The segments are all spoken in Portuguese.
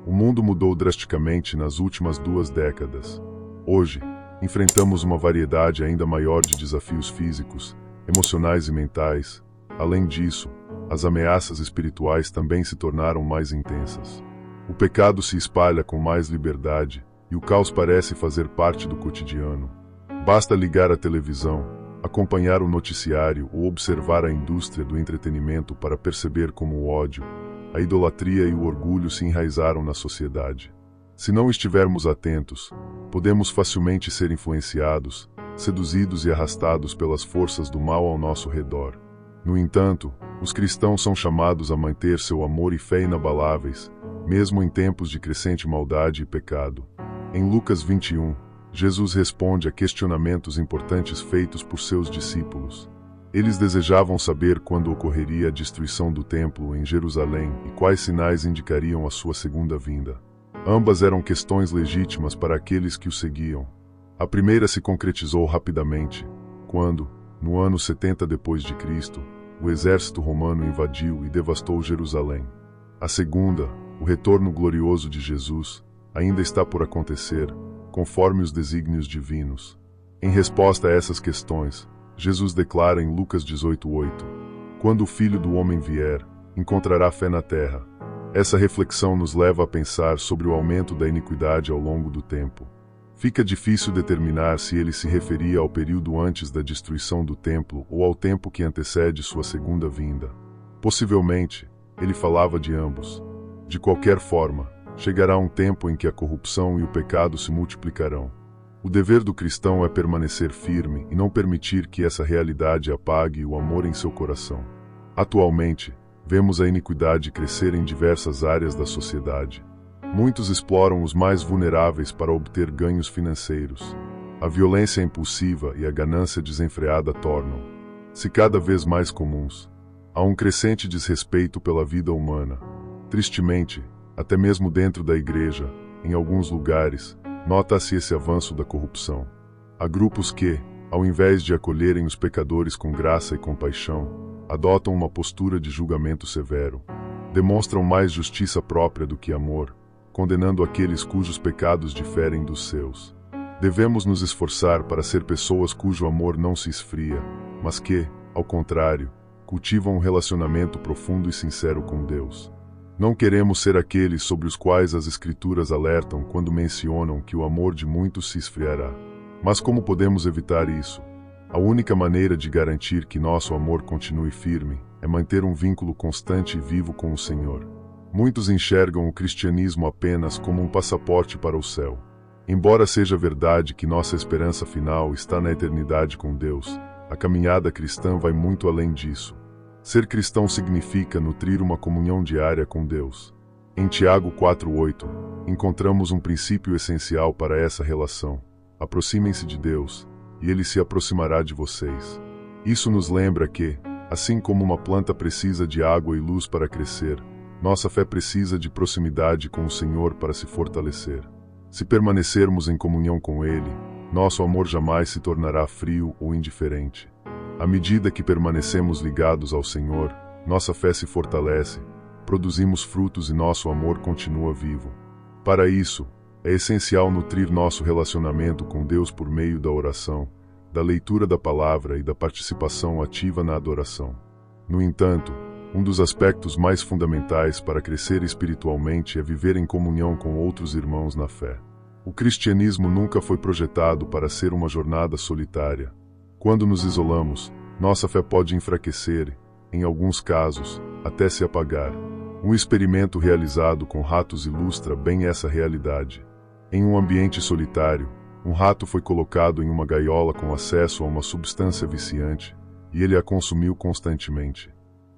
O mundo mudou drasticamente nas últimas 2 décadas. Hoje, enfrentamos uma variedade ainda maior de desafios físicos, emocionais e mentais. Além disso, as ameaças espirituais também se tornaram mais intensas. O pecado se espalha com mais liberdade, e o caos parece fazer parte do cotidiano. Basta ligar a televisão, acompanhar o noticiário ou observar a indústria do entretenimento para perceber como o ódio, a idolatria e o orgulho se enraizaram na sociedade. Se não estivermos atentos, podemos facilmente ser influenciados, seduzidos e arrastados pelas forças do mal ao nosso redor. No entanto, os cristãos são chamados a manter seu amor e fé inabaláveis, mesmo em tempos de crescente maldade e pecado. Em Lucas 21, Jesus responde a questionamentos importantes feitos por seus discípulos. Eles desejavam saber quando ocorreria a destruição do templo em Jerusalém e quais sinais indicariam a sua segunda vinda. Ambas eram questões legítimas para aqueles que o seguiam. A primeira se concretizou rapidamente, quando, no ano 70 d.C., o exército romano invadiu e devastou Jerusalém. A segunda, o retorno glorioso de Jesus, ainda está por acontecer, conforme os desígnios divinos. Em resposta a essas questões, Jesus declara em Lucas 18:8: "Quando o Filho do Homem vier, encontrará fé na terra." Essa reflexão nos leva a pensar sobre o aumento da iniquidade ao longo do tempo. Fica difícil determinar se ele se referia ao período antes da destruição do templo ou ao tempo que antecede sua segunda vinda. Possivelmente, ele falava de ambos. De qualquer forma, chegará um tempo em que a corrupção e o pecado se multiplicarão. O dever do cristão é permanecer firme e não permitir que essa realidade apague o amor em seu coração. Atualmente, vemos a iniquidade crescer em diversas áreas da sociedade. Muitos exploram os mais vulneráveis para obter ganhos financeiros. A violência impulsiva e a ganância desenfreada tornam-se cada vez mais comuns. Há um crescente desrespeito pela vida humana. Tristemente, até mesmo dentro da igreja, em alguns lugares, nota-se esse avanço da corrupção. Há grupos que, ao invés de acolherem os pecadores com graça e compaixão, adotam uma postura de julgamento severo. Demonstram mais justiça própria do que amor, condenando aqueles cujos pecados diferem dos seus. Devemos nos esforçar para ser pessoas cujo amor não se esfria, mas que, ao contrário, cultivam um relacionamento profundo e sincero com Deus. Não queremos ser aqueles sobre os quais as Escrituras alertam quando mencionam que o amor de muitos se esfriará. Mas como podemos evitar isso? A única maneira de garantir que nosso amor continue firme é manter um vínculo constante e vivo com o Senhor. Muitos enxergam o cristianismo apenas como um passaporte para o céu. Embora seja verdade que nossa esperança final está na eternidade com Deus, a caminhada cristã vai muito além disso. Ser cristão significa nutrir uma comunhão diária com Deus. Em Tiago 4:8, encontramos um princípio essencial para essa relação. Aproximem-se de Deus, e Ele se aproximará de vocês. Isso nos lembra que, assim como uma planta precisa de água e luz para crescer, nossa fé precisa de proximidade com o Senhor para se fortalecer. Se permanecermos em comunhão com Ele, nosso amor jamais se tornará frio ou indiferente. À medida que permanecemos ligados ao Senhor, nossa fé se fortalece, produzimos frutos e nosso amor continua vivo. Para isso, é essencial nutrir nosso relacionamento com Deus por meio da oração, da leitura da palavra e da participação ativa na adoração. No entanto, um dos aspectos mais fundamentais para crescer espiritualmente é viver em comunhão com outros irmãos na fé. O cristianismo nunca foi projetado para ser uma jornada solitária. Quando nos isolamos, nossa fé pode enfraquecer, em alguns casos, até se apagar. Um experimento realizado com ratos ilustra bem essa realidade. Em um ambiente solitário, um rato foi colocado em uma gaiola com acesso a uma substância viciante, e ele a consumiu constantemente.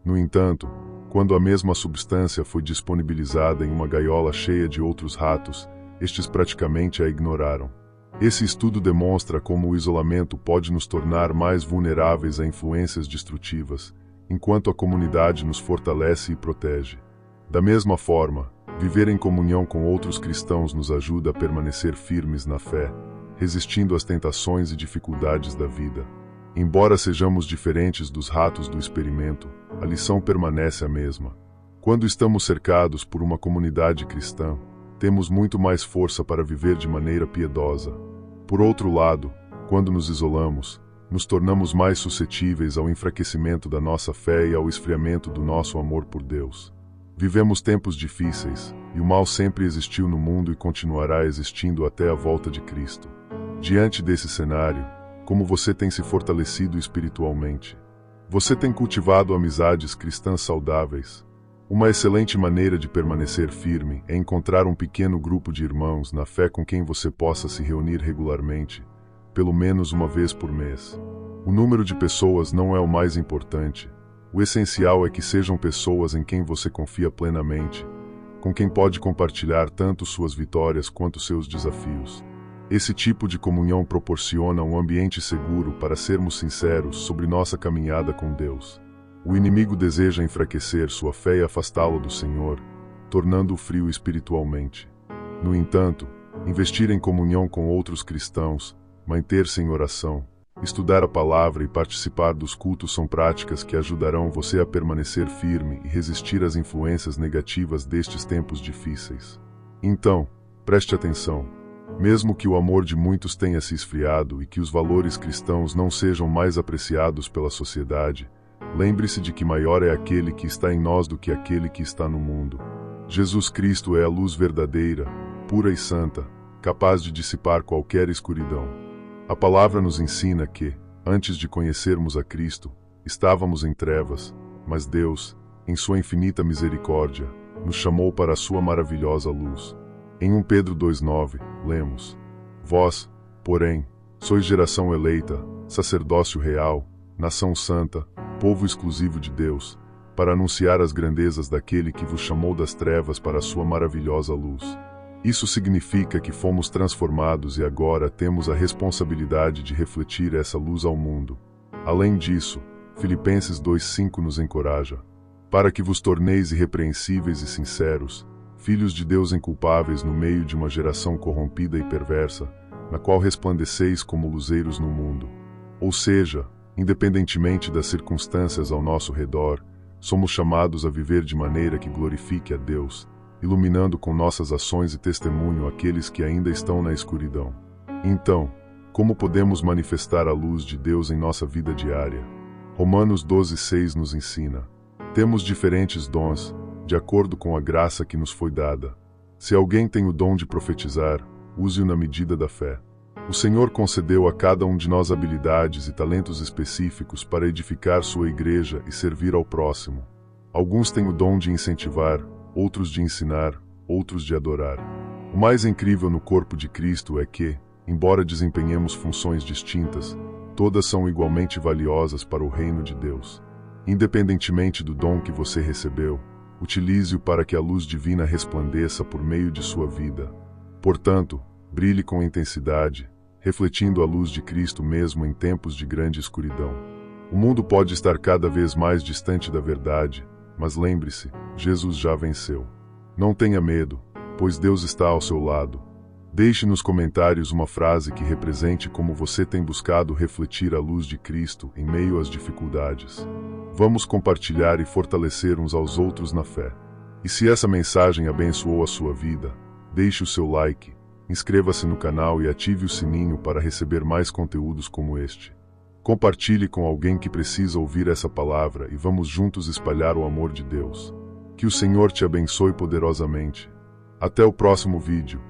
No entanto, quando a mesma substância foi disponibilizada em uma gaiola cheia de outros ratos, estes praticamente a ignoraram. Esse estudo demonstra como o isolamento pode nos tornar mais vulneráveis a influências destrutivas, enquanto a comunidade nos fortalece e protege. Da mesma forma, viver em comunhão com outros cristãos nos ajuda a permanecer firmes na fé, resistindo às tentações e dificuldades da vida. Embora sejamos diferentes dos ratos do experimento, a lição permanece a mesma. Quando estamos cercados por uma comunidade cristã, temos muito mais força para viver de maneira piedosa. Por outro lado, quando nos isolamos, nos tornamos mais suscetíveis ao enfraquecimento da nossa fé e ao esfriamento do nosso amor por Deus. Vivemos tempos difíceis, e o mal sempre existiu no mundo e continuará existindo até a volta de Cristo. Diante desse cenário, como você tem se fortalecido espiritualmente? Você tem cultivado amizades cristãs saudáveis? Uma excelente maneira de permanecer firme é encontrar um pequeno grupo de irmãos na fé com quem você possa se reunir regularmente, pelo menos uma vez por mês. O número de pessoas não é o mais importante. O essencial é que sejam pessoas em quem você confia plenamente, com quem pode compartilhar tanto suas vitórias quanto seus desafios. Esse tipo de comunhão proporciona um ambiente seguro para sermos sinceros sobre nossa caminhada com Deus. O inimigo deseja enfraquecer sua fé e afastá-lo do Senhor, tornando-o frio espiritualmente. No entanto, investir em comunhão com outros cristãos, manter-se em oração, estudar a palavra e participar dos cultos são práticas que ajudarão você a permanecer firme e resistir às influências negativas destes tempos difíceis. Então, preste atenção. Mesmo que o amor de muitos tenha se esfriado e que os valores cristãos não sejam mais apreciados pela sociedade, lembre-se de que maior é aquele que está em nós do que aquele que está no mundo. Jesus Cristo é a luz verdadeira, pura e santa, capaz de dissipar qualquer escuridão. A palavra nos ensina que, antes de conhecermos a Cristo, estávamos em trevas, mas Deus, em sua infinita misericórdia, nos chamou para a sua maravilhosa luz. Em 1 Pedro 2,9, lemos: Vós, porém, sois geração eleita, sacerdócio real, nação santa, povo exclusivo de Deus, para anunciar as grandezas daquele que vos chamou das trevas para a sua maravilhosa luz. Isso significa que fomos transformados e agora temos a responsabilidade de refletir essa luz ao mundo. Além disso, Filipenses 2,5 nos encoraja: para que vos torneis irrepreensíveis e sinceros, filhos de Deus inculpáveis no meio de uma geração corrompida e perversa, na qual resplandeceis como luzeiros no mundo. Ou seja, independentemente das circunstâncias ao nosso redor, somos chamados a viver de maneira que glorifique a Deus, iluminando com nossas ações e testemunho aqueles que ainda estão na escuridão. Então, como podemos manifestar a luz de Deus em nossa vida diária? Romanos 12,6 nos ensina: temos diferentes dons, de acordo com a graça que nos foi dada. Se alguém tem o dom de profetizar, use-o na medida da fé. O Senhor concedeu a cada um de nós habilidades e talentos específicos para edificar sua igreja e servir ao próximo. Alguns têm o dom de incentivar, outros de ensinar, outros de adorar. O mais incrível no corpo de Cristo é que, embora desempenhemos funções distintas, todas são igualmente valiosas para o reino de Deus. Independentemente do dom que você recebeu, utilize-o para que a luz divina resplandeça por meio de sua vida. Portanto, brilhe com intensidade, refletindo a luz de Cristo mesmo em tempos de grande escuridão. O mundo pode estar cada vez mais distante da verdade, mas lembre-se, Jesus já venceu. Não tenha medo, pois Deus está ao seu lado. Deixe nos comentários uma frase que represente como você tem buscado refletir a luz de Cristo em meio às dificuldades. Vamos compartilhar e fortalecer uns aos outros na fé. E se essa mensagem abençoou a sua vida, deixe o seu like, inscreva-se no canal e ative o sininho para receber mais conteúdos como este. Compartilhe com alguém que precisa ouvir essa palavra e vamos juntos espalhar o amor de Deus. Que o Senhor te abençoe poderosamente. Até o próximo vídeo.